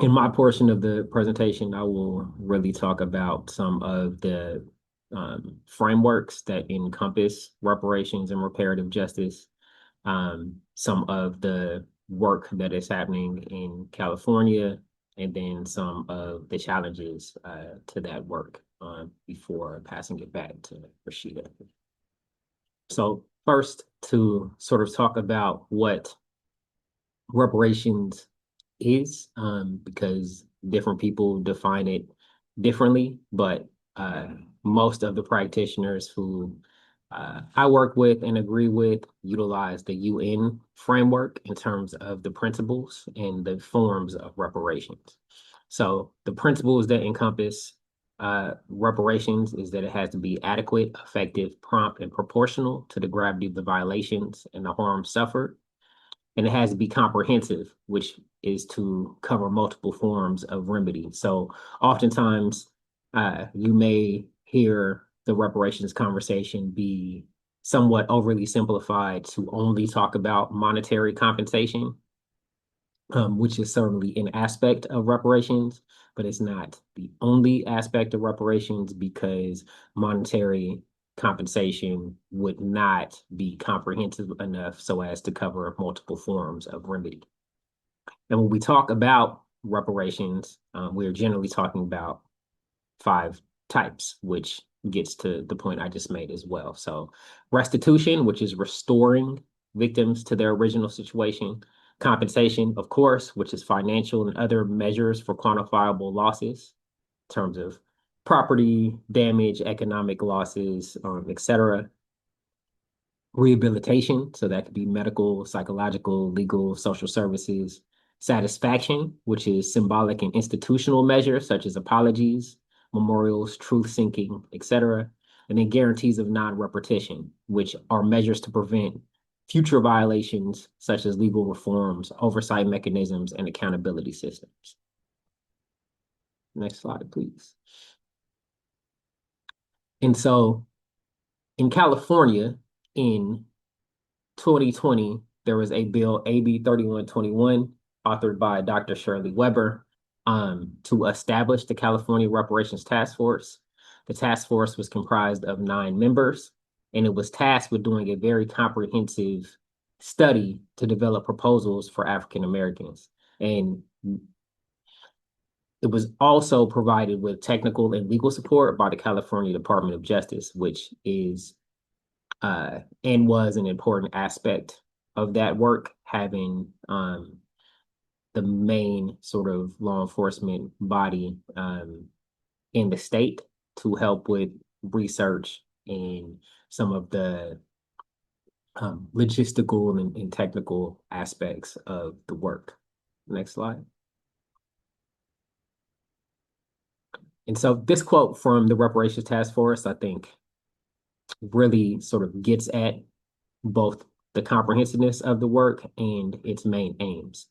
In my portion of the presentation, I will really talk about some of the frameworks that encompass reparations and reparative justice, some of the work that is happening in California, and then some of the challenges to that work before passing it back to Rasheedah. So first, to sort of talk about what reparations is, because different people define it differently, but most of the practitioners who I work with and agree with utilize the UN framework in terms of the principles and the forms of reparations. So the principles that encompass reparations is that it has to be adequate, effective, prompt, and proportional to the gravity of the violations and the harm suffered. And it has to be comprehensive, which is to cover multiple forms of remedy. So oftentimes you may hear the reparations conversation be somewhat overly simplified to only talk about monetary compensation, which is certainly an aspect of reparations, but it's not the only aspect of reparations because monetary compensation would not be comprehensive enough so as to cover multiple forms of remedy. And when we talk about reparations, we're generally talking about five types, which gets to the point I just made as well. So restitution, which is restoring victims to their original situation. Compensation, of course, which is financial and other measures for quantifiable losses in terms of property damage, economic losses, etc. Rehabilitation, so that could be medical, psychological, legal, social services. Satisfaction, which is symbolic and institutional measures such as apologies, memorials, truth seeking, etc. And then guarantees of non-repetition, which are measures to prevent future violations such as legal reforms, oversight mechanisms, and accountability systems. Next slide, please. And so in California, in 2020, there was a bill, AB 3121, authored by Dr. Shirley Weber, to establish the California Reparations Task Force. The task force was comprised of 9 members, and it was tasked with doing a very comprehensive study to develop proposals for African Americans. And it was also provided with technical and legal support by the California Department of Justice, which is and was an important aspect of that work, having the main sort of law enforcement body in the state to help with research and some of the logistical and technical aspects of the work. Next slide. And so this quote from the Reparations Task Force, I think, really sort of gets at both the comprehensiveness of the work and its main aims.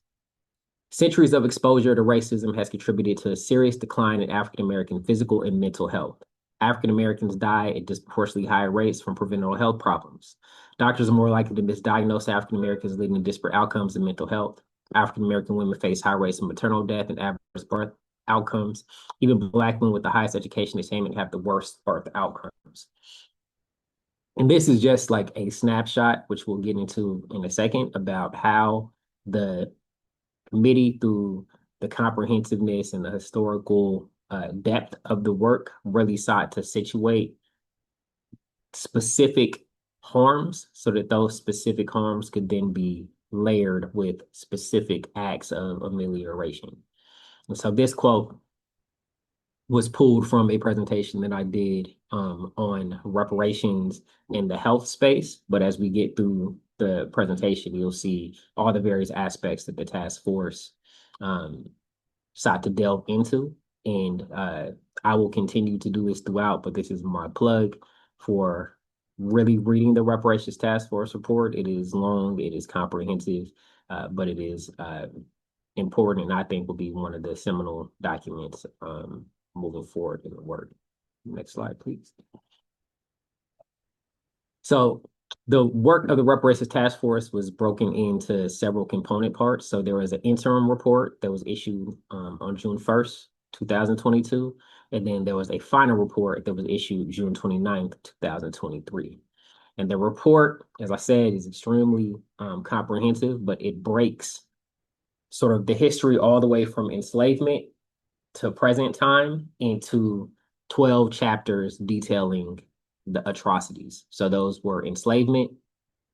Centuries of exposure to racism has contributed to a serious decline in African American physical and mental health. African Americans die at disproportionately higher rates from preventable health problems. Doctors are more likely to misdiagnose African Americans, leading to disparate outcomes in mental health. African American women face high rates of maternal death and adverse birth outcomes. Even Black women with the highest education attainment have the worst birth outcomes. And this is just like a snapshot, which we'll get into in a second, about how the committee, through the comprehensiveness and the historical depth of the work, really sought to situate specific harms so that those specific harms could then be layered with specific acts of amelioration. And so this quote was pulled from a presentation that I did on reparations in the health space. But as we get through the presentation, you'll see all the various aspects that the task force sought to delve into. And I will continue to do this throughout, but this is my plug for really reading the Reparations Task Force report. It is long, it is comprehensive, but it is important, and I think will be one of the seminal documents moving forward in the work. Next slide, please. So The work of the reparations task force was broken into several component parts. So there was an interim report that was issued on June 1st, 2022. And then there was a final report that was issued June 29th, 2023. And the report, as I said, is extremely comprehensive, but it breaks sort of the history all the way from enslavement to present time into 12 chapters detailing the atrocities. So those were enslavement,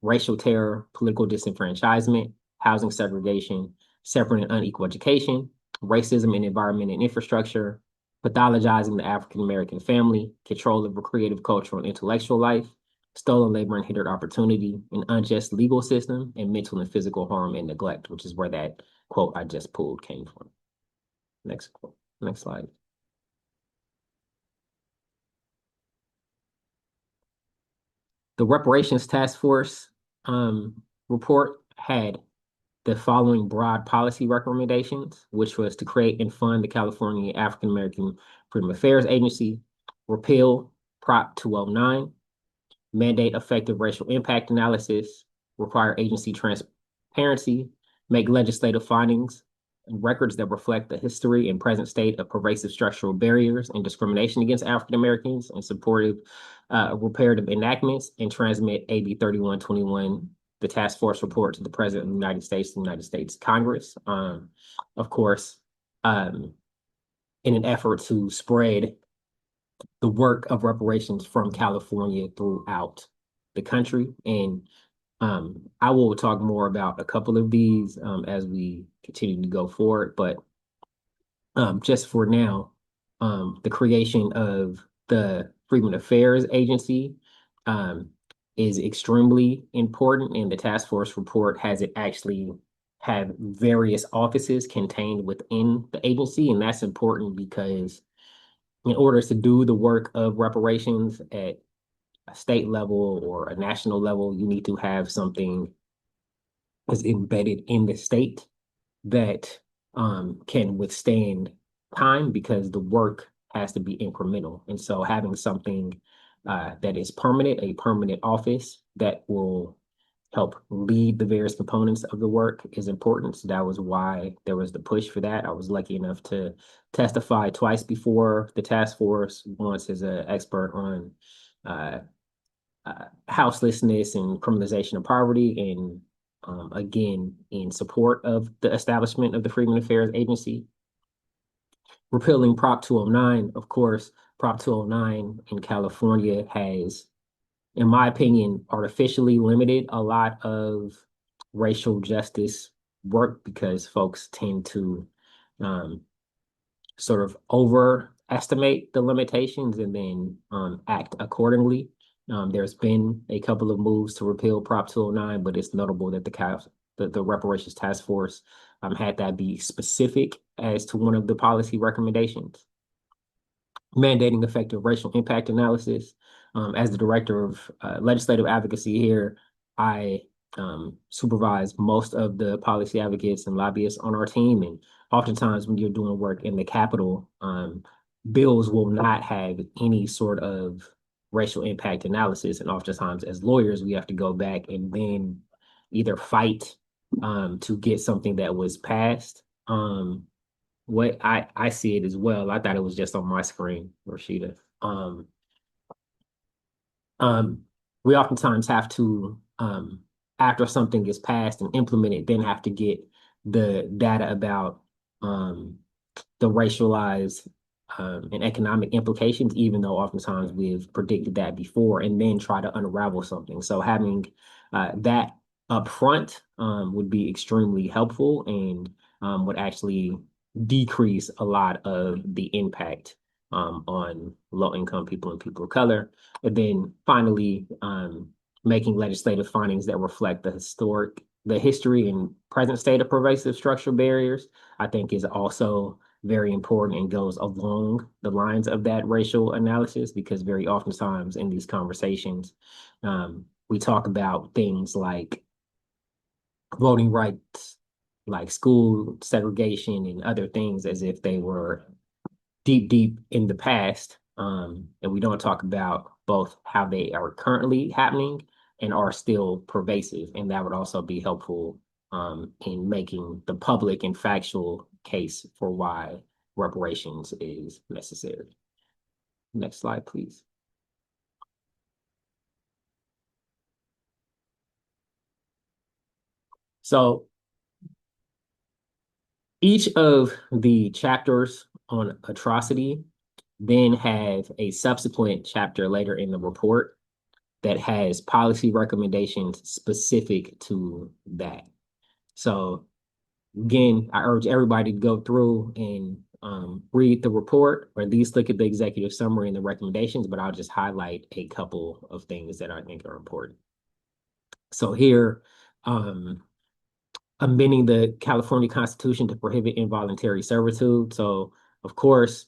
racial terror, political disenfranchisement, housing segregation, separate and unequal education, racism in environment and infrastructure, pathologizing the African American family, control of recreative, cultural, and intellectual life, stolen labor and hindered opportunity, an unjust legal system, and mental and physical harm and neglect, which is where that quote I just pulled came from. Next quote, next slide. The reparations task force report had the following broad policy recommendations, which was to create and fund the California African American Freedom Affairs Agency, repeal Prop 209, mandate effective racial impact analysis, require agency transparency, make legislative findings and records that reflect the history and present state of pervasive structural barriers and discrimination against African Americans, and supportive reparative enactments, and transmit AB 3121, the task force report, to the President of the United States Congress. Of course, in an effort to spread the work of reparations from California throughout the country. And I will talk more about a couple of these as we continue to go forward. But just for now, the creation of the Freedom Affairs Agency is extremely important, and the task force report has it actually have various offices contained within the agency, and that's important because in order to do the work of reparations at a state level or a national level, you need to have something that's embedded in the state that can withstand time, because the work has to be incremental. And so having something that is permanent, a permanent office that will help lead the various components of the work is important. So that was why there was the push for that. I was lucky enough to testify twice before the task force, once as an expert on uh, houselessness and criminalization of poverty, and again, in support of the establishment of the Freedom Affairs Agency. Repealing Prop 209, of course, Prop 209 in California has, in my opinion, artificially limited a lot of racial justice work, because folks tend to um, sort of overestimate the limitations and then act accordingly. There's been a couple of moves to repeal Prop 209, but it's notable that the Reparations Task Force had that be specific as to one of the policy recommendations. Mandating effective racial impact analysis. As the director of legislative advocacy here, I supervise most of the policy advocates and lobbyists on our team. And oftentimes when you're doing work in the Capitol, bills will not have any sort of racial impact analysis. And oftentimes as lawyers, we have to go back and then either fight to get something that was passed. What I see it as well. I thought it was just on my screen, Rasheedah. Um, we oftentimes have to, after something is passed and implemented, then have to get the data about the racialized and economic implications, even though oftentimes we've predicted that before, and then try to unravel something. So having that upfront would be extremely helpful, and would actually decrease a lot of the impact on low-income people and people of color. And then finally, making legislative findings that reflect the history and present state of pervasive structural barriers, I think is also very important and goes along the lines of that racial analysis, because very oftentimes in these conversations, we talk about things like voting rights, like school segregation and other things, as if they were deep in the past. And we don't talk about both how they are currently happening and are still pervasive. And that would also be helpful in making the public and factual case for why reparations is necessary. Next slide, please. So each of the chapters on atrocity then have a subsequent chapter later in the report that has policy recommendations specific to that. So again, I urge everybody to go through and read the report, or at least look at the executive summary and the recommendations, but I'll just highlight a couple of things that I think are important. So here, amending the California Constitution to prohibit involuntary servitude. So, of course,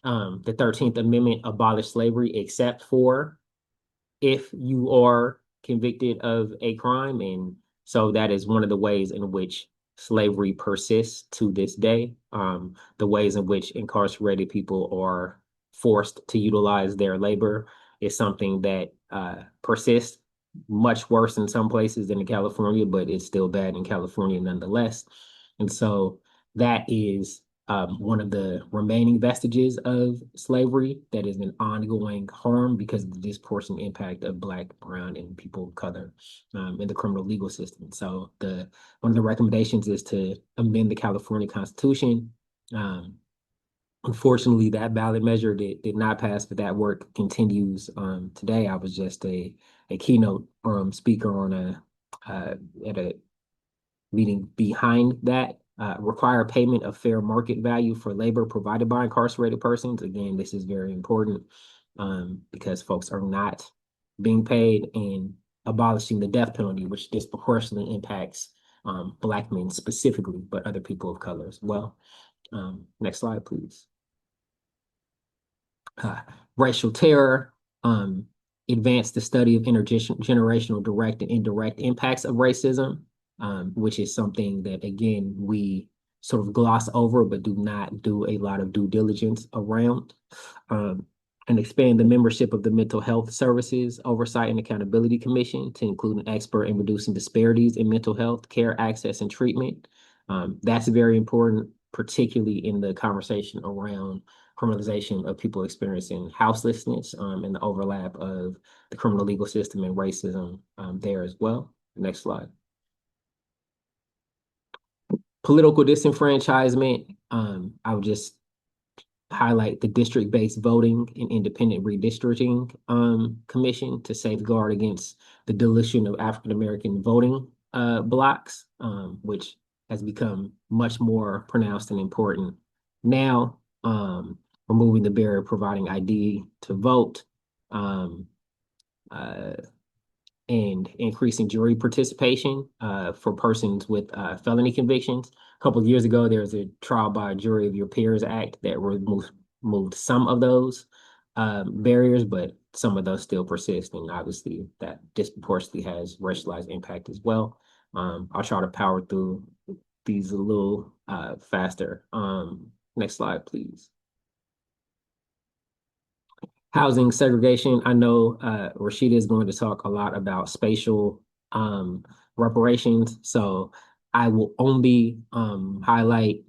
the 13th Amendment abolished slavery except for if you are convicted of a crime. And so that is one of the ways in which slavery persists to this day. The ways in which incarcerated people are forced to utilize their labor is something that persists, much worse in some places than in California, but it's still bad in California nonetheless. And so that is one of the remaining vestiges of slavery that is an ongoing harm because of the disproportionate impact of Black, brown, and people of color in the criminal legal system. So one of the recommendations is to amend the California Constitution. Unfortunately, that ballot measure did not pass, but that work continues today. I was just a keynote speaker on at a meeting behind that. Require payment of fair market value for labor provided by incarcerated persons. Again, this is very important because folks are not being paid, and abolishing the death penalty, which disproportionately impacts Black men specifically, but other people of color as well. Next slide, please. Racial terror, advance the study of intergenerational direct and indirect impacts of racism, which is something that, again, we sort of gloss over, but do not do a lot of due diligence around. And expand the membership of the Mental Health Services Oversight and Accountability Commission to include an expert in reducing disparities in mental health care, access, and treatment. That's very important, particularly in the conversation around criminalization of people experiencing houselessness and the overlap of the criminal legal system and racism there as well. Next slide. Political disenfranchisement. I would just highlight the district-based voting and independent redistricting commission to safeguard against the dilution of African-American voting blocks, which has become much more pronounced and important now. Removing the barrier, providing ID to vote, and increasing jury participation for persons with felony convictions. A couple of years ago, there was a trial by a jury of your peers act that removed some of those barriers, but some of those still persist, and obviously that disproportionately has racialized impact as well. I'll try to power through these a little faster. Next slide, please. Housing segregation. I know Rasheedah is going to talk a lot about spatial reparations, so I will only highlight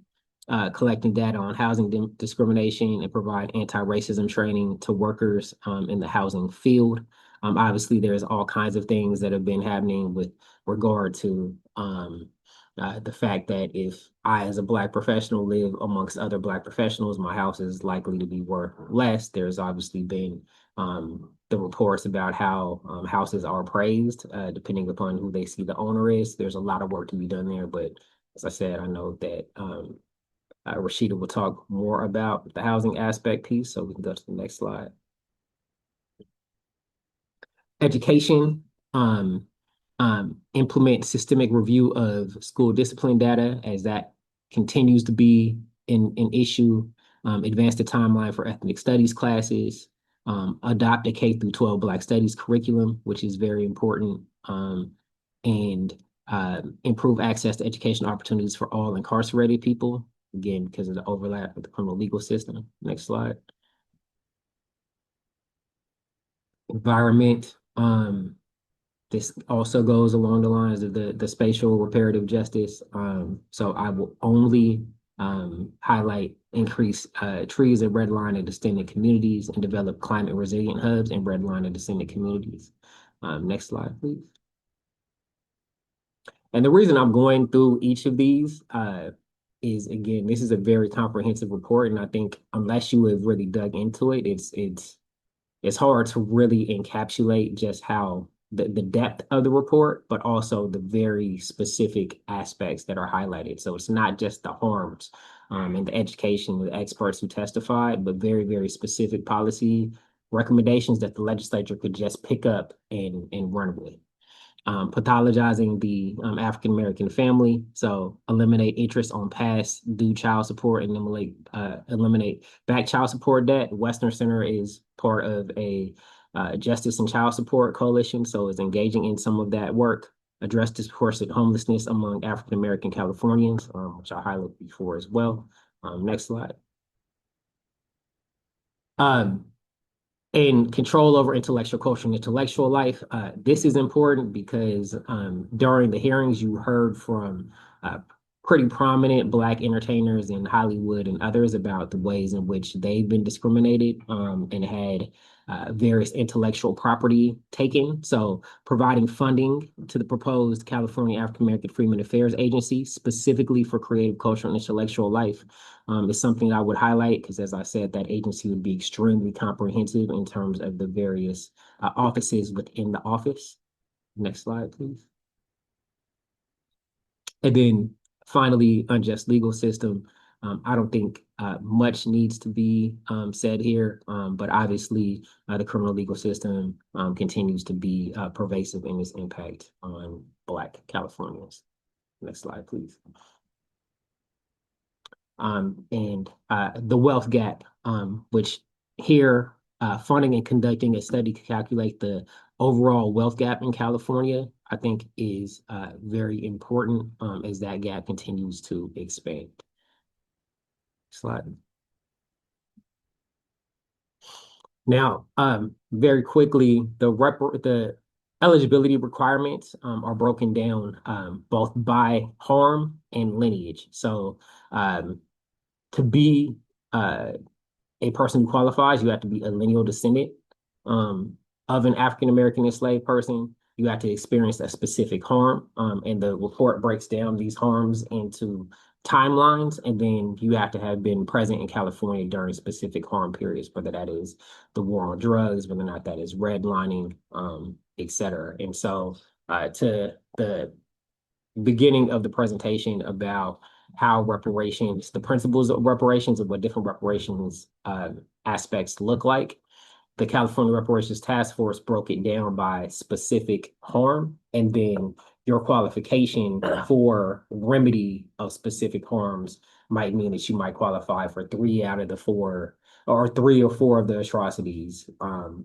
collecting data on housing discrimination and provide anti-racism training to workers in the housing field. Obviously, there's all kinds of things that have been happening with regard to the fact that if I, as a Black professional, live amongst other Black professionals, my house is likely to be worth less. There's obviously been the reports about how houses are appraised depending upon who they see the owner is. There's a lot of work to be done there, but as I said, I know that Rasheedah will talk more about the housing aspect piece, so we can go to the next slide. Education. Implement systemic review of school discipline data as that continues to be an issue. Advance the timeline for ethnic studies classes. Adopt a K through 12 Black studies curriculum, which is very important. And improve access to education opportunities for all incarcerated people, again, because of the overlap with the criminal legal system. Next slide. Environment. This also goes along the lines of the spatial reparative justice. So I will only highlight increase trees and redline and descendant communities and develop climate resilient hubs and redline and descendant communities. Next slide, please. And the reason I'm going through each of these is, again, this is a very comprehensive report, and I think unless you have really dug into it, it's hard to really encapsulate just how the depth of the report, but also the very specific aspects that are highlighted. So it's not just the harms and the education, the experts who testified, but very, very specific policy recommendations that the legislature could just pick up and run with. Pathologizing the African American family. So eliminate interest on past due child support and eliminate back child support debt. Western Center is part of a justice and child support coalition, so is engaging in some of that work. Address disproportionate homelessness among African American Californians, which I highlighted before as well. Next slide. Um, and control over intellectual culture and intellectual life. This is important because during the hearings, you heard from pretty prominent Black entertainers in Hollywood and others about the ways in which they've been discriminated and had various intellectual property taken. So providing funding to the proposed California African American Freedmen Affairs Agency, specifically for creative culture and intellectual life, is something I would highlight because, as I said, that agency would be extremely comprehensive in terms of the various offices within the office. Next slide, please. And then finally, unjust legal system. I don't think much needs to be said here, but obviously the criminal legal system continues to be pervasive in its impact on Black Californians. Next slide, please. And the wealth gap, which here funding and conducting a study to calculate the overall wealth gap in California, I think is very important as that gap continues to expand. Slide. Now, very quickly, the eligibility requirements are broken down both by harm and lineage. So to be a person who qualifies, you have to be a lineal descendant of an African American enslaved person. You have to experience a specific harm, and the report breaks down these harms into timelines, and then you have to have been present in California during specific harm periods, whether that is the war on drugs, whether or not that is redlining, et cetera. And so to the beginning of the presentation about how reparations, the principles of reparations, and what different reparations aspects look like. The California Reparations Task Force broke it down by specific harm, and then your qualification for remedy of specific harms might mean that you might qualify for 3 out of the 4, or 3 or 4 of the atrocities,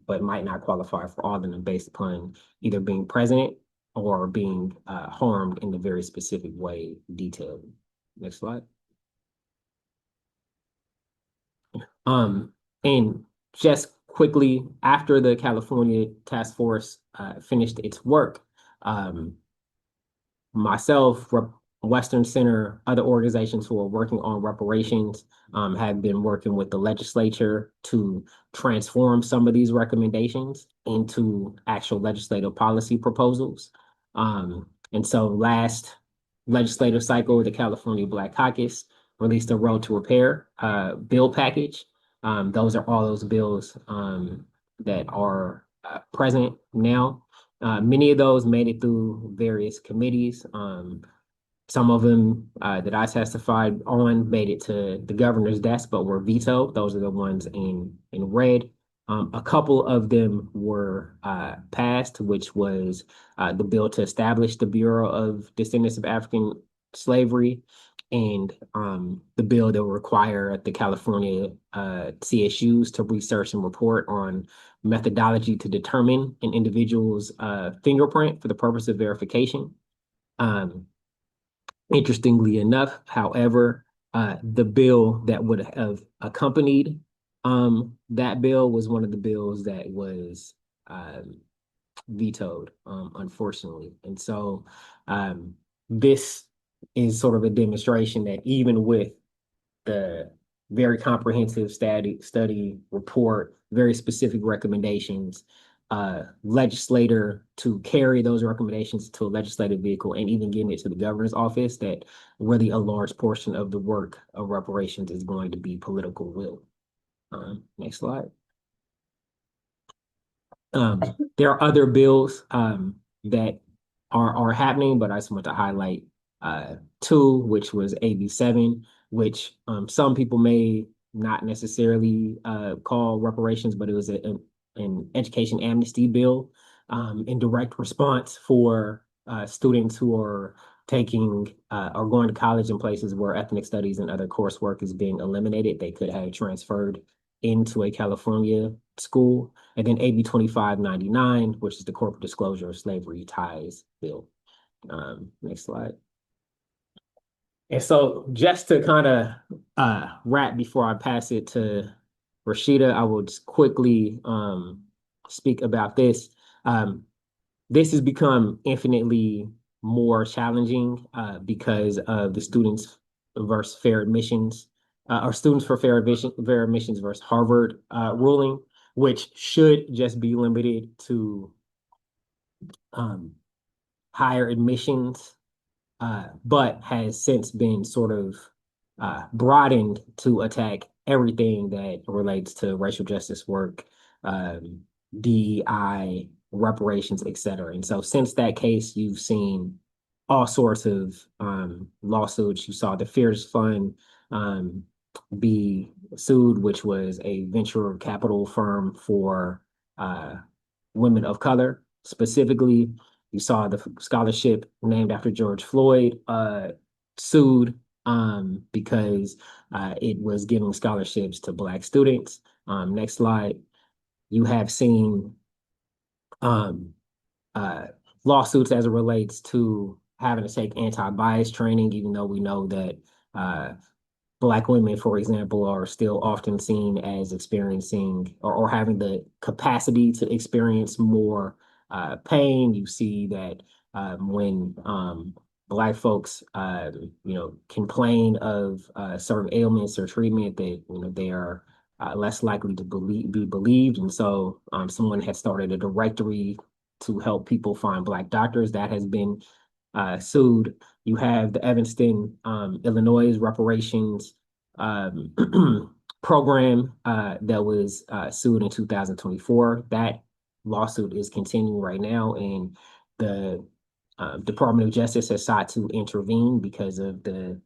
but might not qualify for all of them based upon either being present or being harmed in the very specific way detailed. Next slide. And just quickly, after the California Task Force finished its work, myself, Western Center, other organizations who are working on reparations have been working with the legislature to transform some of these recommendations into actual legislative policy proposals. And so last legislative cycle, the California Black Caucus released a Road to Repair bill package. Those are all those bills that are present now. Many of those made it through various committees. Some of them that I testified on made it to the governor's desk, but were vetoed. Those are the ones in red. A couple of them were passed, which was the bill to establish the Bureau of Descendants of African Slavery, and the bill that will require the California CSUs to research and report on methodology to determine an individual's fingerprint for the purpose of verification. Interestingly enough, however, the bill that would have accompanied that bill was one of the bills that was vetoed, unfortunately. And so this is sort of a demonstration that even with the very comprehensive study report, very specific recommendations, legislator to carry those recommendations to a legislative vehicle and even getting it to the governor's office, that really a large portion of the work of reparations is going to be political will. Next slide. There are other bills that are happening, but I just want to highlight two, which was AB 7, which some people may not necessarily call reparations, but it was an education amnesty bill in direct response for students who are taking or going to college in places where ethnic studies and other coursework is being eliminated. They could have transferred into a California school. And then AB 2599, which is the Corporate Disclosure of Slavery Ties Bill. Next slide. And so just to kind of wrap before I pass it to Rasheedah, I will just quickly speak about this. This has become infinitely more challenging because of the Students versus Fair Admissions, or Students for Fair Admissions versus Harvard ruling, which should just be limited to higher admissions, but has since been sort of broadened to attack everything that relates to racial justice work, DEI, reparations, et cetera. And so since that case, you've seen all sorts of lawsuits. You saw the Fears Fund be sued, which was a venture capital firm for women of color. Specifically, you saw the scholarship named after George Floyd sued because it was giving scholarships to Black students. Next slide. You have seen lawsuits as it relates to having to take anti-bias training, even though we know that Black women, for example, are still often seen as experiencing or having the capacity to experience more pain. You see that when Black folks, complain of certain ailments or treatment, that they are less likely to be believed. And so someone has started a directory to help people find Black doctors that has been sued. You have the Evanston, Illinois reparations program that was sued in 2024. That lawsuit is continuing right now, and the Department of Justice has sought to intervene because of the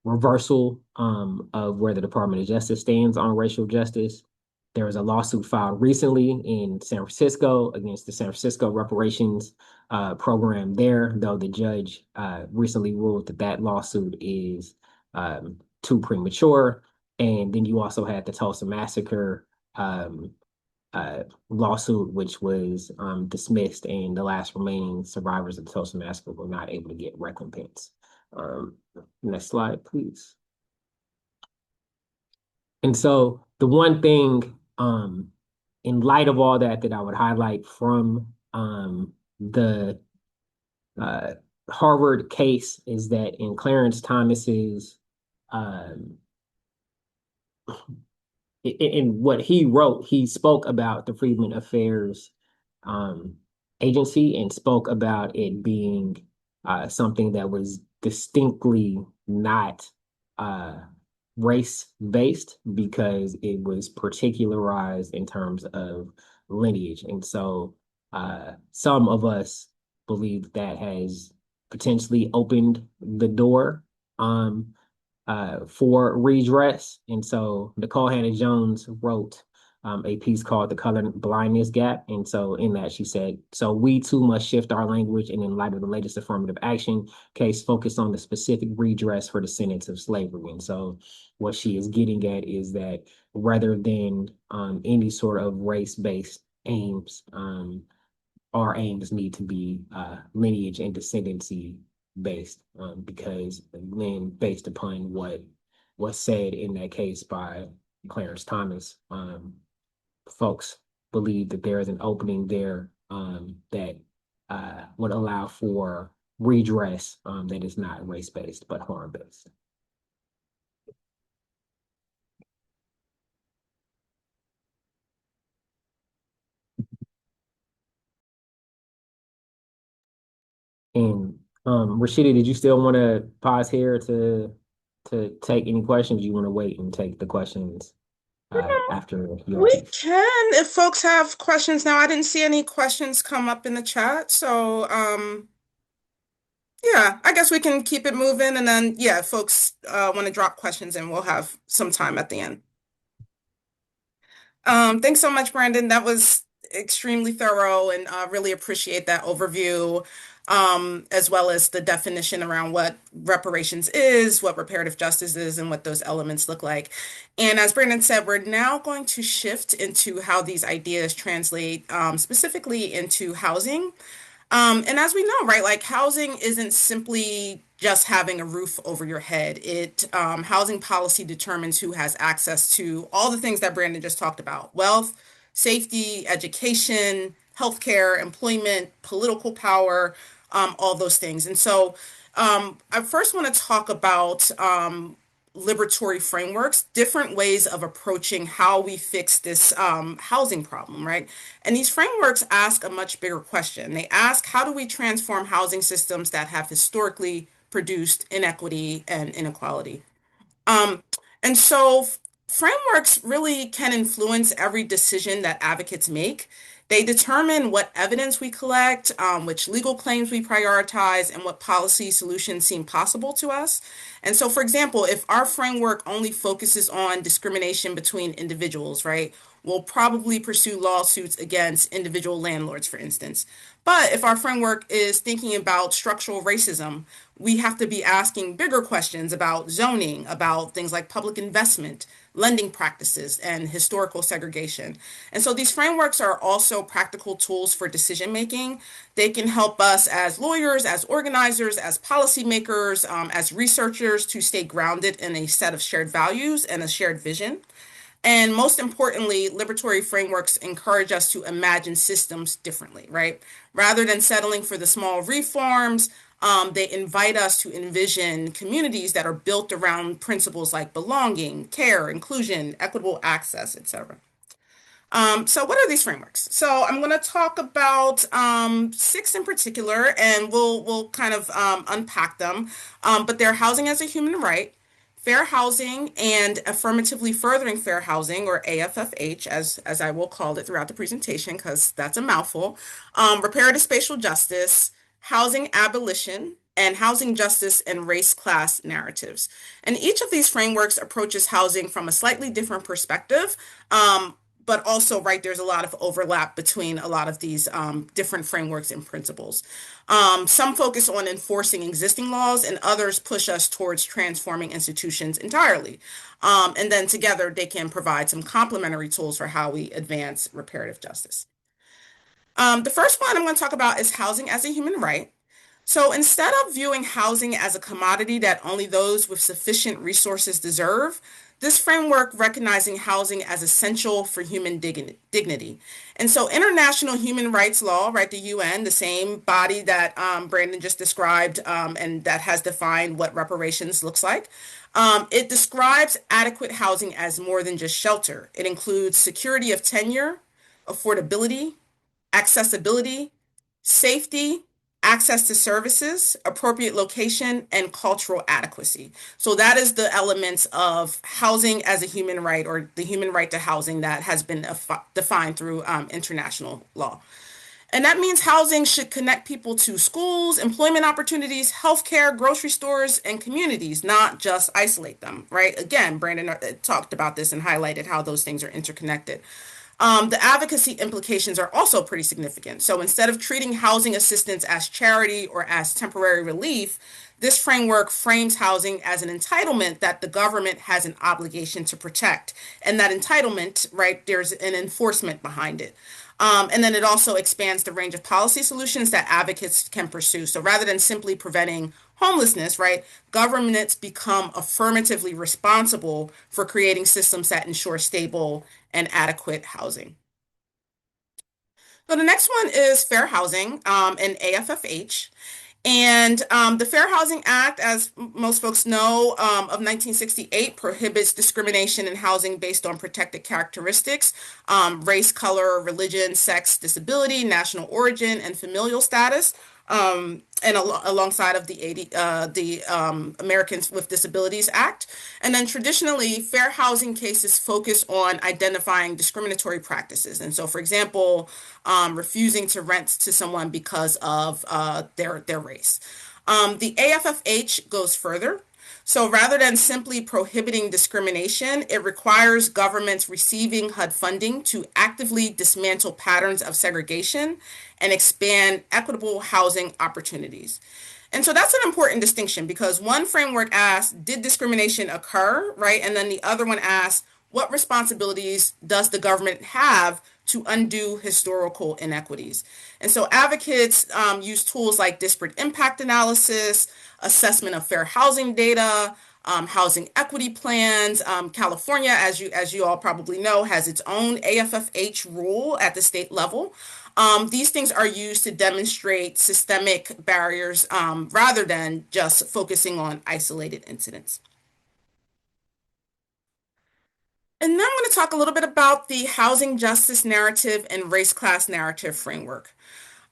reversal of where the Department of Justice stands on racial justice. There was a lawsuit filed recently in San Francisco against the San Francisco reparations program there, though the judge recently ruled that that lawsuit is too premature. And then you also had the Tulsa Massacre lawsuit, which was dismissed, and the last remaining survivors of the Tulsa Massacre were not able to get recompense. Next slide, please. And so the one thing in light of all that I would highlight from the Harvard case is that in Clarence Thomas's in what he wrote, he spoke about the Freedmen Affairs agency and spoke about it being something that was distinctly not race-based because it was particularized in terms of lineage. And so some of us believe that has potentially opened the door for redress. And so Nicole Hannah-Jones wrote a piece called The Color Blindness Gap. And so in that she said, so we too must shift our language and in light of the latest affirmative action case, focus on the specific redress for descendants of slavery. And so what she is getting at is that rather than any sort of race-based aims, our aims need to be lineage and descendancy based, because then based upon what was said in that case by Clarence Thomas, folks believe that there is an opening there that would allow for redress that is not race-based but harm-based. And Rasheedah, did you still want to pause here to take any questions? You want to wait and take the questions after your We piece? can, if folks have questions now. I didn't see any questions come up in the chat, so yeah, I guess we can keep it moving, and then yeah, if folks want to drop questions in, we'll have some time at the end. Thanks so much, Brandon. That was extremely thorough, and really appreciate that overview, as well as the definition around what reparations is, what reparative justice is, and what those elements look like. And as Brandon said, we're now going to shift into how these ideas translate, specifically into housing. And as we know, right, like housing isn't simply just having a roof over your head. Housing policy determines who has access to all the things that Brandon just talked about: wealth, safety, education, healthcare, employment, political power, all those things. And so, I first want to talk about liberatory frameworks, different ways of approaching how we fix this housing problem, right? And these frameworks ask a much bigger question. They ask, how do we transform housing systems that have historically produced inequity and inequality? Um, and so frameworks really can influence every decision that advocates make. They determine what evidence we collect, which legal claims we prioritize, and what policy solutions seem possible to us. And so, for example, if our framework only focuses on discrimination between individuals, right, we'll probably pursue lawsuits against individual landlords, for instance. But if our framework is thinking about structural racism, we have to be asking bigger questions about zoning, about things like public investment, lending practices, and historical segregation. And so these frameworks are also practical tools for decision making. They can help us as lawyers, as organizers, as policymakers, as researchers to stay grounded in a set of shared values and a shared vision. And most importantly, liberatory frameworks encourage us to imagine systems differently, right? Rather than settling for the small reforms, they invite us to envision communities that are built around principles like belonging, care, inclusion, equitable access, etc. So what are these frameworks? So I'm going to talk about six in particular, and we'll kind of unpack them. But they're housing as a human right, fair housing, and affirmatively furthering fair housing, or AFFH, as I will call it throughout the presentation, because that's a mouthful. Reparative spatial justice, housing abolition, and housing justice and race class narratives. And each of these frameworks approaches housing from a slightly different perspective. But also, right, there's a lot of overlap between a lot of these different frameworks and principles. Some focus on enforcing existing laws, and others push us towards transforming institutions entirely. And then together, they can provide some complementary tools for how we advance reparative justice. The first one I'm going to talk about is housing as a human right. So instead of viewing housing as a commodity that only those with sufficient resources deserve, this framework recognizing housing as essential for human dignity. And so international human rights law, right, the UN, the same body that Brandon just described, and that has defined what reparations looks like, it describes adequate housing as more than just shelter. It includes security of tenure, affordability, accessibility, safety, access to services, appropriate location, and cultural adequacy. So that is the elements of housing as a human right, or the human right to housing, that has been defined through international law. And that means housing should connect people to schools, employment opportunities, healthcare, grocery stores, and communities, not just isolate them, right? Again, Brandon talked about this and highlighted how those things are interconnected. The advocacy implications are also pretty significant. So instead of treating housing assistance as charity or as temporary relief, this framework frames housing as an entitlement that the government has an obligation to protect. And that entitlement, right, there's an enforcement behind it. And then it also expands the range of policy solutions that advocates can pursue. So rather than simply preventing homelessness, right, governments become affirmatively responsible for creating systems that ensure stable and adequate housing. So the next one is fair housing, and AFFH. And the Fair Housing Act, as most folks know, of 1968 prohibits discrimination in housing based on protected characteristics, race, color, religion, sex, disability, national origin, and familial status. And alongside of the Americans with Disabilities Act. And then traditionally, fair housing cases focus on identifying discriminatory practices. And so, for example, refusing to rent to someone because of their race. The AFFH goes further. So rather than simply prohibiting discrimination, it requires governments receiving HUD funding to actively dismantle patterns of segregation and expand equitable housing opportunities. And so that's an important distinction because one framework asks, did discrimination occur, right? And then the other one asks, what responsibilities does the government have to undo historical inequities? And so advocates use tools like disparate impact analysis, assessment of fair housing data, housing equity plans. California, as you all probably know, has its own AFFH rule at the state level. These things are used to demonstrate systemic barriers rather than just focusing on isolated incidents. And then I'm going to talk a little bit about the housing justice narrative and race class narrative framework.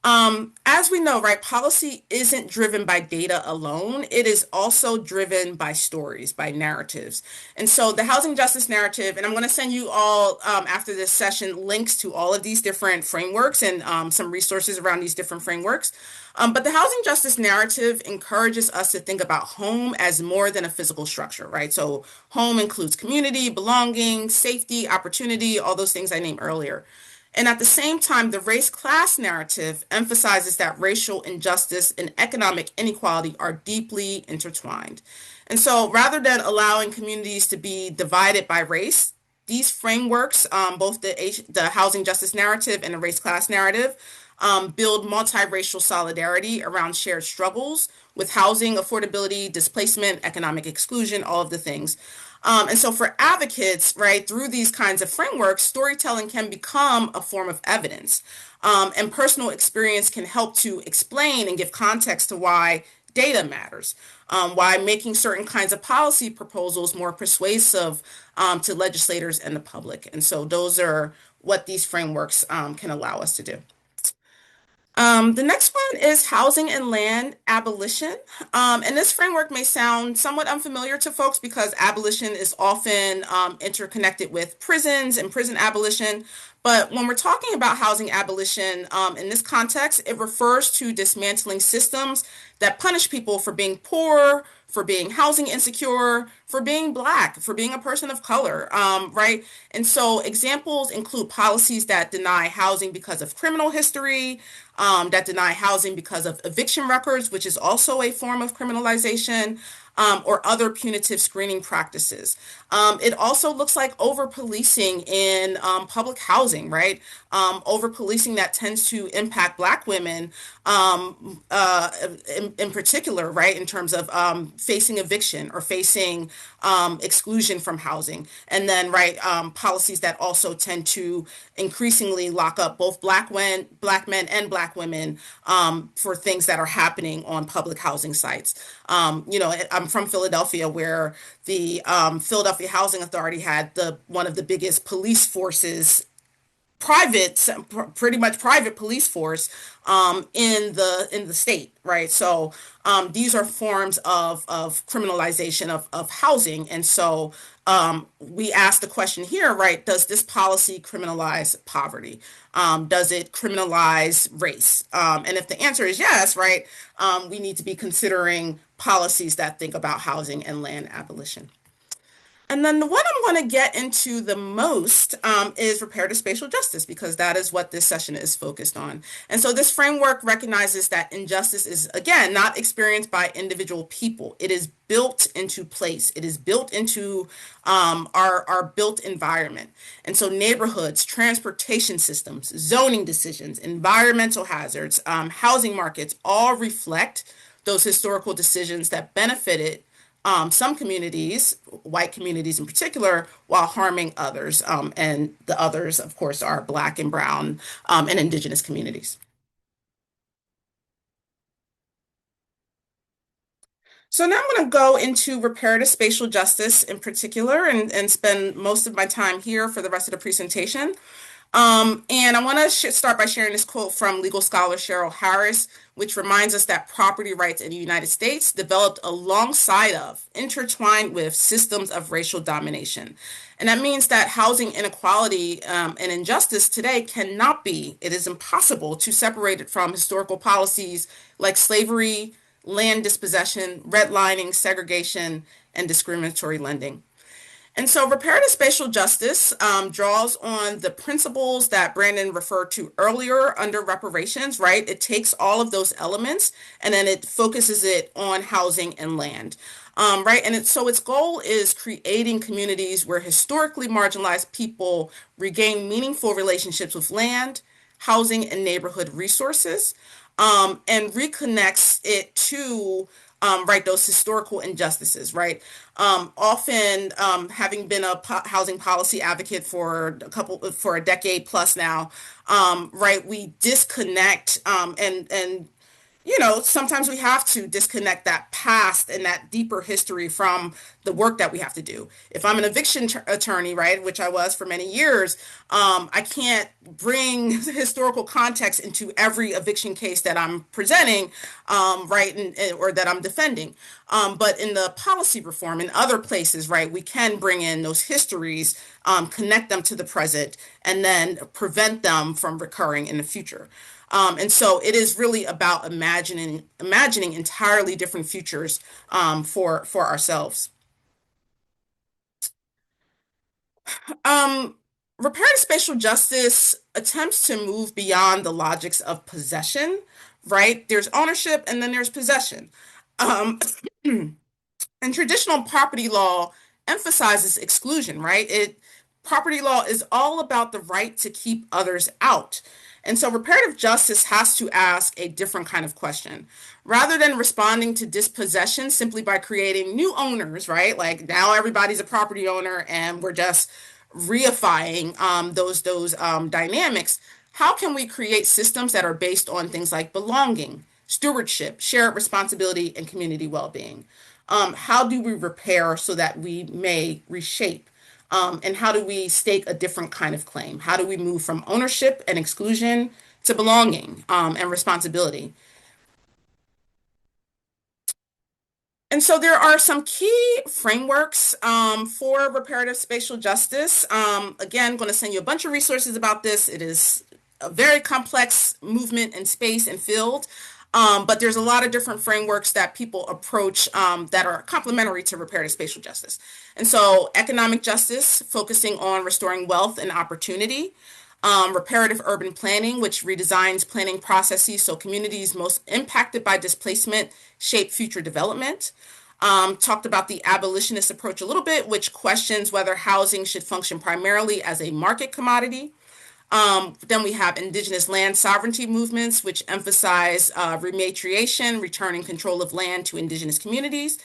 As we know, right, policy isn't driven by data alone. It is also driven by stories, by narratives. And so the housing justice narrative, and I'm going to send you all after this session links to all of these different frameworks and some resources around these different frameworks. But the housing justice narrative encourages us to think about home as more than a physical structure, right? So home includes community, belonging, safety, opportunity, all those things I named earlier. And at the same time, the race class narrative emphasizes that racial injustice and economic inequality are deeply intertwined. And so rather than allowing communities to be divided by race, these frameworks, both the housing justice narrative and the race class narrative, build multiracial solidarity around shared struggles with housing, affordability, displacement, economic exclusion, all of the things. And so for advocates, right, through these kinds of frameworks, storytelling can become a form of evidence. And personal experience can help to explain and give context to why data matters, why making certain kinds of policy proposals more persuasive to legislators and the public. And so those are what these frameworks can allow us to do. The next one is housing and land abolition. And this framework may sound somewhat unfamiliar to folks because abolition is often interconnected with prisons and prison abolition. But when we're talking about housing abolition in this context, it refers to dismantling systems that punish people for being poor, for being housing insecure, for being Black, for being a person of color, right? And so examples include policies that deny housing because of criminal history, that deny housing because of eviction records, which is also a form of criminalization, or other punitive screening practices. It also looks like over-policing in public housing, right? Over-policing that tends to impact Black women in particular, right? In terms of facing eviction or facing exclusion from housing. And then, right, policies that also tend to increasingly lock up both Black men and Black women for things that are happening on public housing sites. I'm from Philadelphia, where the Philadelphia Housing Authority had one of the biggest police forces, pretty much private police force in the state, right? So these are forms of criminalization of housing. And so we ask the question here, right? Does this policy criminalize poverty? Does it criminalize race? And if the answer is yes, right, we need to be considering policies that think about housing and land abolition. And then the one I'm going to get into the most is reparative spatial justice, because that is what this session is focused on. And so this framework recognizes that injustice is, again, not experienced by individual people. It is built into place. It is built into our built environment. And so neighborhoods, transportation systems, zoning decisions, environmental hazards, housing markets all reflect those historical decisions that benefited some communities, white communities in particular, while harming others. And the others, of course, are Black and Brown and Indigenous communities. So now I'm going to go into reparative spatial justice in particular and spend most of my time here for the rest of the presentation. And I want to start by sharing this quote from legal scholar Cheryl Harris, which reminds us that property rights in the United States developed alongside of, intertwined with systems of racial domination. And that means that housing inequality and injustice today cannot be, it is impossible to separate it from historical policies like slavery, land dispossession, redlining, segregation, and discriminatory lending. And so reparative spatial justice draws on the principles that Brandon referred to earlier under reparations, right? It takes all of those elements and then it focuses it on housing and land, right? And so its goal is creating communities where historically marginalized people regain meaningful relationships with land, housing, and neighborhood resources, and reconnects it to right, those historical injustices, right? Often, having been a housing policy advocate for a decade plus now, right, we disconnect and sometimes we have to disconnect that past and that deeper history from the work that we have to do. If I'm an eviction attorney, right, which I was for many years, I can't bring historical context into every eviction case that I'm presenting, right, or that I'm defending. But in the policy reform in other places, right, we can bring in those histories, connect them to the present, and then prevent them from recurring in the future. And so it is really about imagining entirely different futures for ourselves. Um, Reparative spatial justice attempts to move beyond the logics of possession, right? There's ownership and then there's possession. Um, And traditional property law emphasizes exclusion, right? Property law is all about the right to keep others out. And so reparative justice has to ask a different kind of question. Rather than responding to dispossession simply by creating new owners, right? Like now everybody's a property owner and we're just reifying those dynamics. How can we create systems that are based on things like belonging, stewardship, shared responsibility, and community well-being? How do we repair so that we may reshape? And how do we stake a different kind of claim? How do we move from ownership and exclusion to belonging and responsibility? And so there are some key frameworks for reparative spatial justice. Again, going to send you a bunch of resources about this. It is a very complex movement and space and field. But there's a lot of different frameworks that people approach that are complementary to reparative spatial justice. And so economic justice, focusing on restoring wealth and opportunity. Reparative urban planning, which redesigns planning processes so communities most impacted by displacement shape future development. Talked about the abolitionist approach a little bit, which questions whether housing should function primarily as a market commodity. Then we have indigenous land sovereignty movements, which emphasize rematriation, returning control of land to indigenous communities.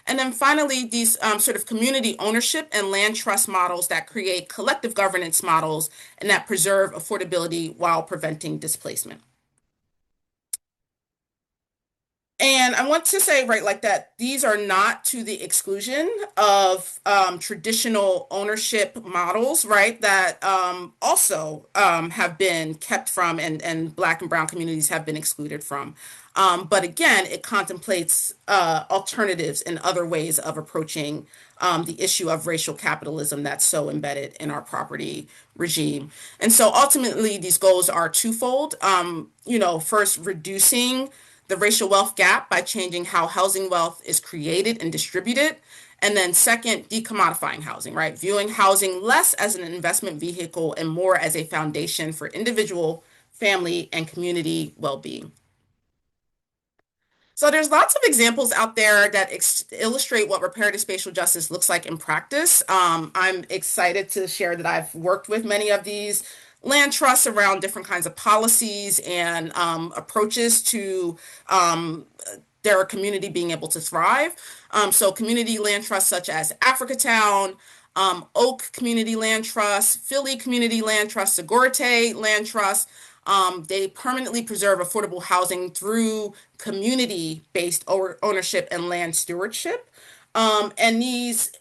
And then finally, these sort of community ownership and land trust models that create collective governance models and that preserve affordability while preventing displacement. And I want to say, right, like that, these are not to the exclusion of traditional ownership models, right, that also have been kept from and Black and Brown communities have been excluded from. But again, it contemplates alternatives and other ways of approaching the issue of racial capitalism that's so embedded in our property regime. And so ultimately, these goals are twofold. First, reducing the racial wealth gap by changing how housing wealth is created and distributed. And then second, decommodifying housing, right? Viewing housing less as an investment vehicle and more as a foundation for individual, family, and community well-being. So there's lots of examples out there that illustrate what reparative spatial justice looks like in practice. I'm excited to share that I've worked with many of these land trusts around different kinds of policies and approaches to their community being able to thrive. So community land trusts such as Africatown, Oak Community Land Trust, Philly Community Land Trust, Segorte Land Trust. They permanently preserve affordable housing through community-based ownership and land stewardship. And these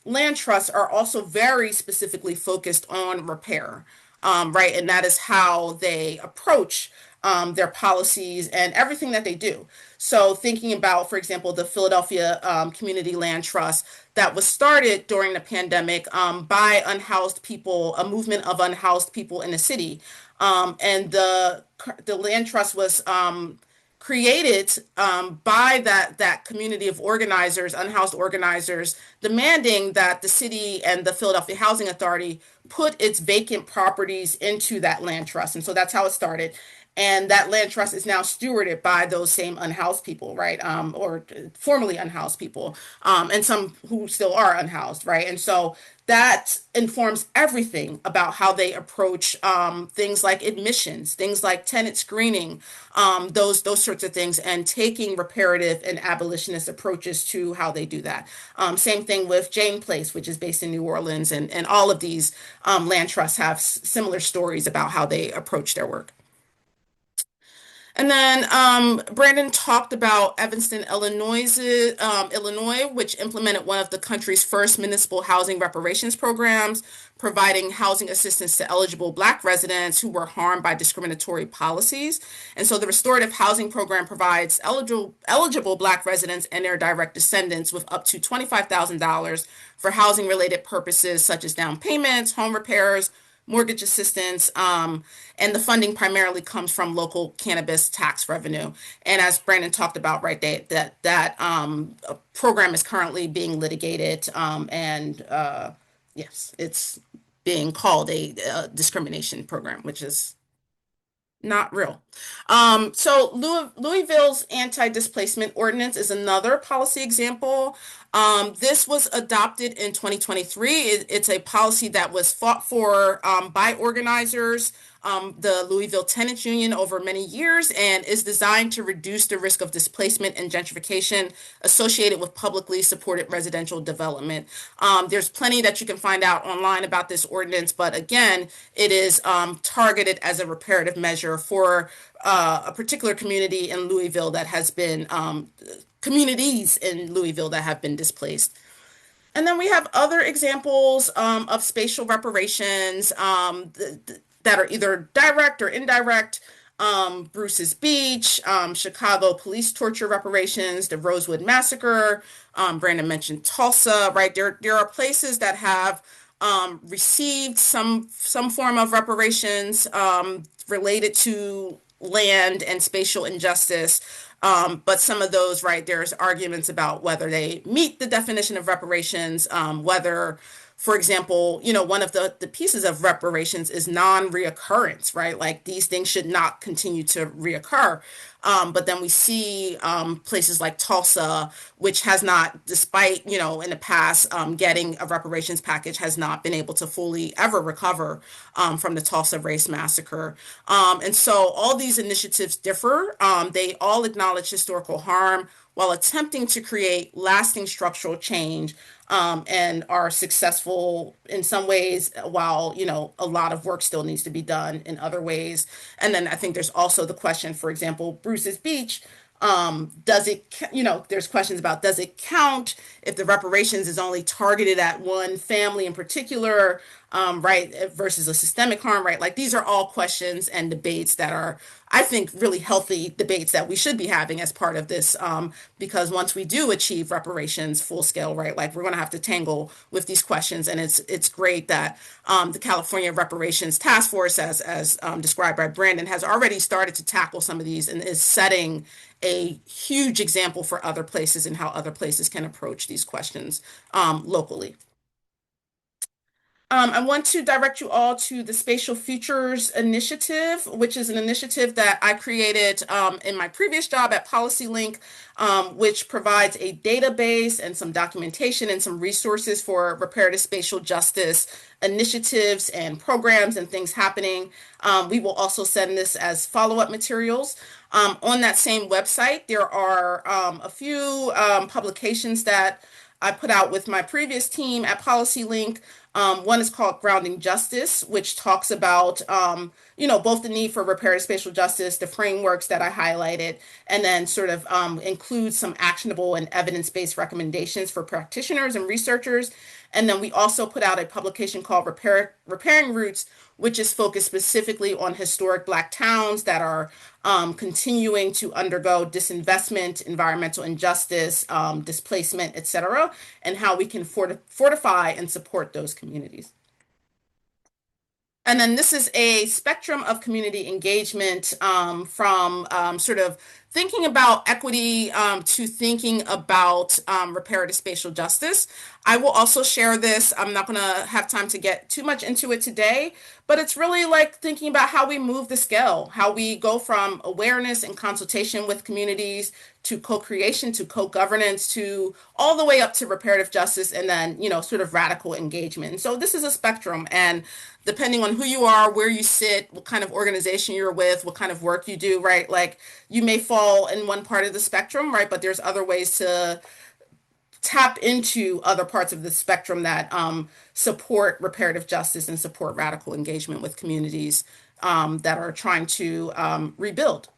land trusts are also very specifically focused on repair, right? And that is how they approach their policies and everything that they do. So, thinking about, for example, the Philadelphia Community Land Trust that was started during the pandemic by unhoused people, a movement of unhoused people in the city. And the land trust was created by that community of organizers, unhoused organizers, demanding that the city and the Philadelphia Housing Authority put its vacant properties into that land trust. And so that's how it started. And that land trust is now stewarded by those same unhoused people, right? Or formerly unhoused people, and some who still are unhoused, right? And so that informs everything about how they approach things like admissions, things like tenant screening, those sorts of things, and taking reparative and abolitionist approaches to how they do that. Same thing with Jane Place, which is based in New Orleans, and all of these land trusts have similar stories about how they approach their work. And then Brandon talked about Evanston, Illinois, which implemented one of the country's first municipal housing reparations programs, providing housing assistance to eligible Black residents who were harmed by discriminatory policies. And so the restorative housing program provides eligible Black residents and their direct descendants with up to $25,000 for housing related purposes such as down payments, home repairs, mortgage assistance, and the funding primarily comes from local cannabis tax revenue. And as Brandon talked about, right, that program is currently being litigated, and yes, it's being called a discrimination program, which is not real. So Louisville's anti-displacement ordinance is another policy example. This was adopted in 2023. It's a policy that was fought for by organizers, the Louisville Tenants Union, over many years, and is designed to reduce the risk of displacement and gentrification associated with publicly supported residential development. There's plenty that you can find out online about this ordinance, but again, it is targeted as a reparative measure for a particular community in Louisville that has been communities in Louisville that have been displaced. And then we have other examples of spatial reparations that are either direct or indirect. Bruce's Beach, Chicago police torture reparations, the Rosewood Massacre. Brandon mentioned Tulsa, right? There are places that have received some form of reparations related to land and spatial injustice. But some of those, right, there's arguments about whether they meet the definition of reparations, whether, for example, one of the pieces of reparations is non-reoccurrence, right? Like these things should not continue to reoccur. But then we see places like Tulsa, which has not, despite, in the past getting a reparations package, has not been able to fully ever recover from the Tulsa race massacre. And so all these initiatives differ. They all acknowledge historical harm while attempting to create lasting structural change, and are successful in some ways, while a lot of work still needs to be done in other ways. And then I think there's also the question, for example, Bruce's Beach. Does it, there's questions about, does it count if the reparations is only targeted at one family in particular, right, versus a systemic harm, right? Like these are all questions and debates that are, I think, really healthy debates that we should be having as part of this, because once we do achieve reparations full scale, right, like we're going to have to tangle with these questions. And it's great that the California Reparations Task Force, as described by Brandon, has already started to tackle some of these and is setting a huge example for other places and how other places can approach these questions locally. I want to direct you all to the Spatial Futures Initiative, which is an initiative that I created in my previous job at PolicyLink, which provides a database and some documentation and some resources for reparative spatial justice initiatives and programs and things happening. We will also send this as follow-up materials. On that same website, there are a few publications that I put out with my previous team at PolicyLink. One is called Grounding Justice, which talks about, both the need for reparative spatial justice, the frameworks that I highlighted, and then sort of includes some actionable and evidence-based recommendations for practitioners and researchers. And then we also put out a publication called Repairing Roots, which is focused specifically on historic Black towns that are continuing to undergo disinvestment, environmental injustice, displacement, etc., and how we can fortify and support those communities. And then this is a spectrum of community engagement from sort of thinking about equity to thinking about reparative spatial justice. I will also share this. I'm not going to have time to get too much into it today, but it's really like thinking about how we move the scale, how we go from awareness and consultation with communities to co-creation to co-governance to all the way up to reparative justice and then, sort of radical engagement. So this is a spectrum, and depending on who you are, where you sit, what kind of organization you're with, what kind of work you do, right? Like you may fall in one part of the spectrum, right? But there's other ways to tap into other parts of the spectrum that support reparative justice and support radical engagement with communities that are trying to rebuild.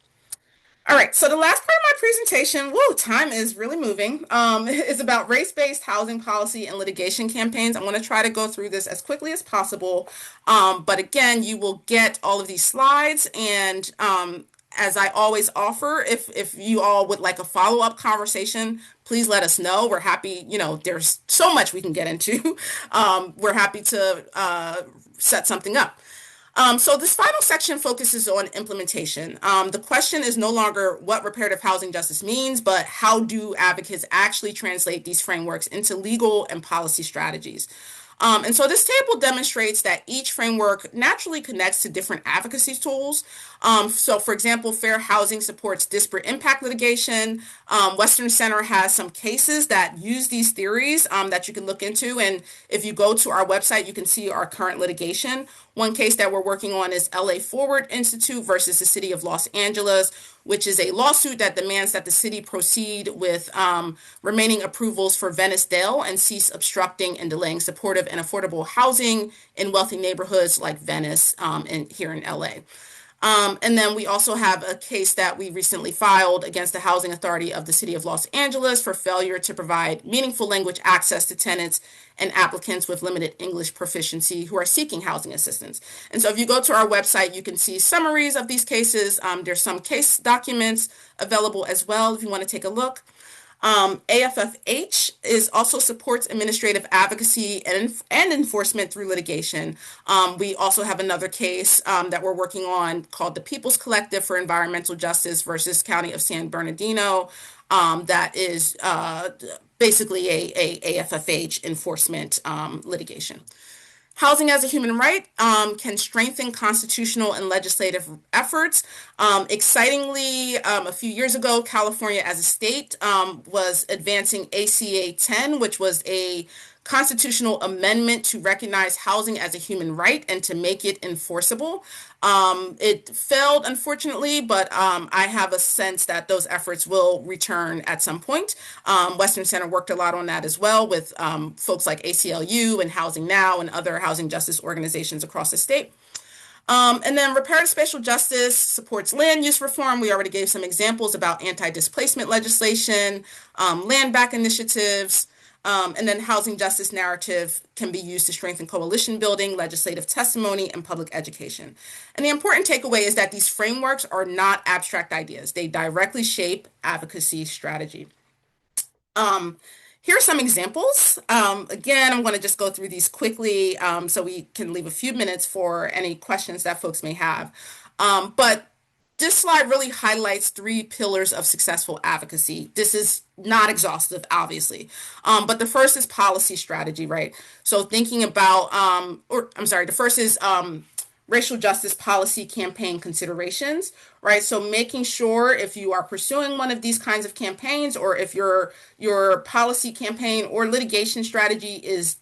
All right, so the last part of my presentation, whoa, time is really moving, is about race-based housing policy and litigation campaigns. I want to try to go through this as quickly as possible. But again, you will get all of these slides, and as I always offer, if you all would like a follow-up conversation, please let us know. We're happy, there's so much we can get into. We're happy to set something up. So this final section focuses on implementation. The question is no longer what reparative housing justice means, but how do advocates actually translate these frameworks into legal and policy strategies? And so this table demonstrates that each framework naturally connects to different advocacy tools. So for example, fair housing supports disparate impact litigation. Western Center has some cases that use these theories that you can look into. And if you go to our website, you can see our current litigation. One case that we're working on is LA Forward Institute versus the City of Los Angeles, which is a lawsuit that demands that the city proceed with remaining approvals for Venice Dale and cease obstructing and delaying supportive and affordable housing in wealthy neighborhoods like Venice here in LA. And then we also have a case that we recently filed against the Housing Authority of the City of Los Angeles for failure to provide meaningful language access to tenants and applicants with limited English proficiency who are seeking housing assistance. And so if you go to our website, you can see summaries of these cases. There's some case documents available as well if you want to take a look. AFFH also supports administrative advocacy and enforcement through litigation. We also have another case that we're working on called the People's Collective for Environmental Justice versus County of San Bernardino. That is basically a AFFH enforcement litigation. Housing as a human right can strengthen constitutional and legislative efforts. Excitingly, a few years ago, California as a state was advancing ACA 10, which was a constitutional amendment to recognize housing as a human right and to make it enforceable. It failed, unfortunately, but I have a sense that those efforts will return at some point. Western Center worked a lot on that as well with folks like ACLU and Housing Now and other housing justice organizations across the state. And then reparative spatial justice supports land use reform. We already gave some examples about anti-displacement legislation, land back initiatives, and then housing justice narrative can be used to strengthen coalition building, legislative testimony, and public education. And the important takeaway is that these frameworks are not abstract ideas. They directly shape advocacy strategy. Here are some examples. Again, I'm going to just go through these quickly so we can leave a few minutes for any questions that folks may have. But this slide really highlights three pillars of successful advocacy. This is not exhaustive, obviously, but the first is policy strategy, right? So thinking about, or I'm sorry, the first is racial justice policy campaign considerations, right? So making sure if you are pursuing one of these kinds of campaigns, or if your policy campaign or litigation strategy is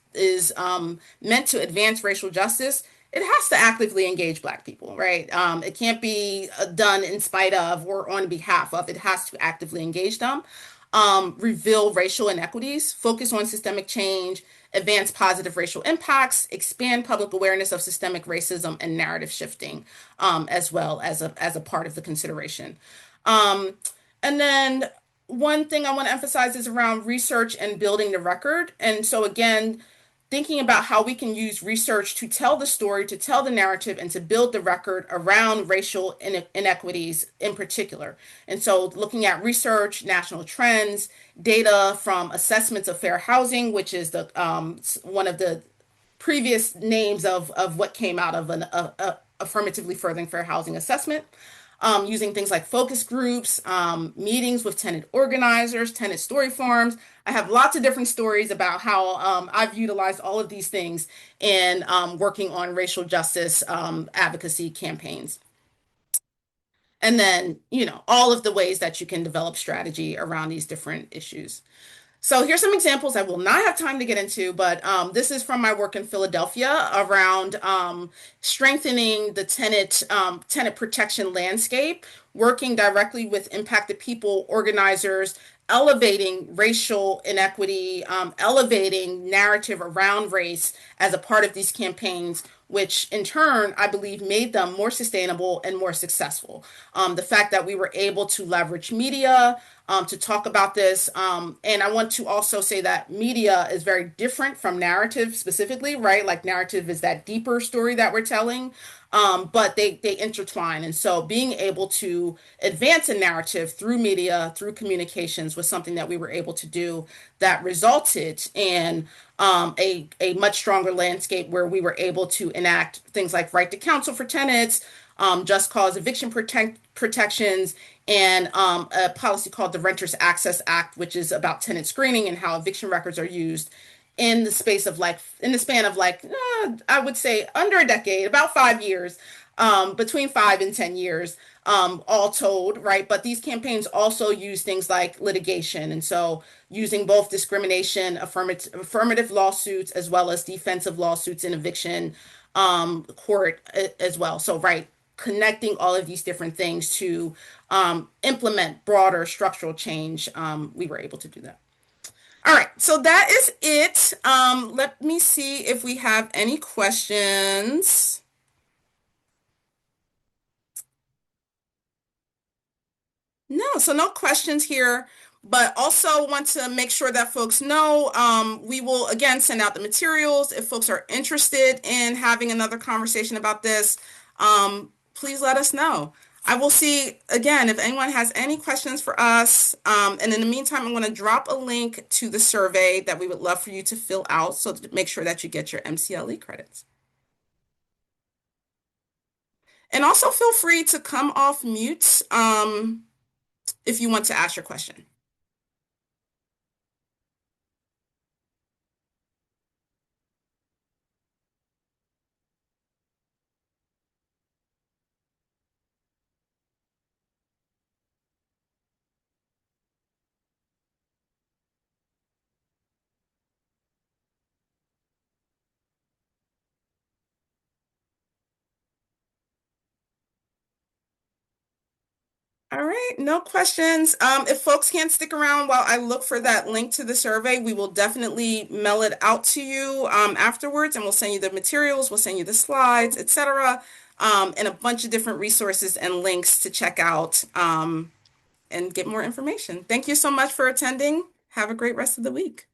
meant to advance racial justice, it has to actively engage Black people, right? It can't be done in spite of or on behalf of. It has to actively engage them. Reveal racial inequities, focus on systemic change, advance positive racial impacts, expand public awareness of systemic racism and narrative shifting, as well as a part of the consideration. Um, and then one thing I want to emphasize is around research and building the record. And so again, thinking about how we can use research to tell the story, to tell the narrative, and to build the record around racial inequities in particular. And so looking at research, national trends, data from assessments of fair housing, which is the one of the previous names of what came out of an affirmatively furthering fair housing assessment, using things like focus groups, meetings with tenant organizers, tenant story forums. I have lots of different stories about how I've utilized all of these things in working on racial justice advocacy campaigns. And then, all of the ways that you can develop strategy around these different issues. So here's some examples I will not have time to get into, but this is from my work in Philadelphia around strengthening the tenant protection landscape, working directly with impacted people, organizers, elevating racial inequity, elevating narrative around race as a part of these campaigns, which in turn, I believe, made them more sustainable and more successful. The fact that we were able to leverage media to talk about this. And I want to also say that media is very different from narrative specifically, right? Like narrative is that deeper story that we're telling, but they intertwine. And so being able to advance a narrative through media, through communications was something that we were able to do that resulted in a much stronger landscape where we were able to enact things like right to counsel for tenants, just cause eviction protections, and a policy called the Renters Access Act, which is about tenant screening and how eviction records are used in the space of in the span of I would say under a decade, about 5 years, between 5 and 10 years, all told, right? But these campaigns also use things like litigation. And so using both discrimination, affirmative lawsuits, as well as defensive lawsuits in eviction court as well. So, right, connecting all of these different things to implement broader structural change, we were able to do that. All right, so that is it. Let me see if we have any questions. No, so no questions here, but also want to make sure that folks know we will again send out the materials. If folks are interested in having another conversation about this, please let us know. I will see again if anyone has any questions for us. And in the meantime, I'm going to drop a link to the survey that we would love for you to fill out so to make sure that you get your MCLE credits. And also feel free to come off mute if you want to ask your question. All right, no questions. If folks can't stick around while I look for that link to the survey, we will definitely mail it out to you afterwards, and we'll send you the materials, we'll send you the slides, etc., and a bunch of different resources and links to check out and get more information. Thank you so much for attending. Have a great rest of the week.